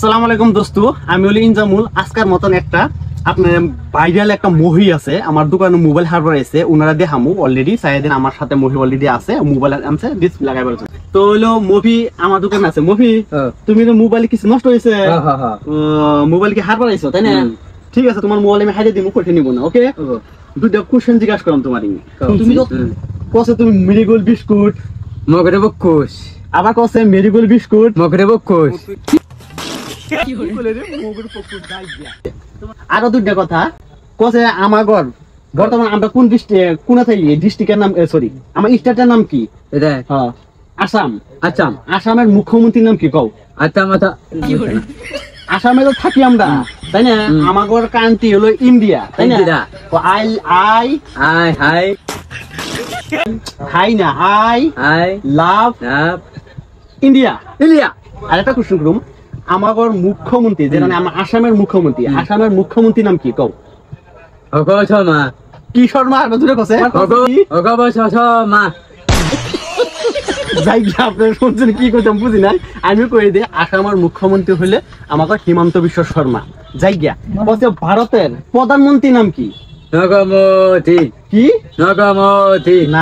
সালাম আলাইকুম দোস্তু, আমি হলি ইনজামুল। আজকের মতন একটা আপনার ভাইরাল একটা মুভি আছে আমার দোকানে, মোবাইল হারবার আছে, ওনারা দেখামু অলরেডি সাইদিন আমার সাথে মুভি অলরেডি আছে, মোবাইল আনছে ডিসপ্লে লাগাই বলছে। তো হলো মুভি আমার দোকানে আছে। মুভি তুমি তো মোবাইল কিছু নষ্ট হয়েছে, মোবাইল কি হারবার আইছো তাই না? ঠিক আছে, তোমার মোবাইল আমি হারিয়ে দিব, কইতে নিব না। ওকে, দুটো কোশ্চেন জিজ্ঞাসা করলাম তোমার। তুমি তো কসে তুমি মেরিগোল্ড বিস্কুট মগরে বকুশ, আবার কসে মেরিগোল্ড বিস্কুট মগরে বকুশ। আরো দুইটা কথা কসে আমার ঘর বর্তমান আমরা কোন ডিস্ট্রিক্ট কোন থাকি ডিস্ট্রিক্টের নাম, সরি আমার স্টেটের নাম কি? এটা আসাম। আচ্ছা, আসামের মুখ্যমন্ত্রীর নাম কি কও? আচ্ছা মাথা আসামে তো থাকি আমরা তাই না? আমার কান্ট্রি হলো ইন্ডিয়া তাই না? I I I hi hi না, I I love love India. India. আর একটা কোশ্চেন করুম, আমার মুখ্যমন্ত্রী যেটা আমার আসামের মুখ্যমন্ত্রী, আসামের মুখ্যমন্ত্রীর নাম কি কও? অগ শর্মা। কি শর্মা? আর দূরে কসে অগ শর্মা। যাই গিয়ে আপনার শুনছেন কি করতাম বুঝি নাই, আমি কই দিই আসামের মুখ্যমন্ত্রী হলে আমাকে হিমন্ত বিশ্ব শর্মা। যাই গিয়া বলছে ভারতের প্রধানমন্ত্রী নাম কি? নগমতি। কি নগমতি। না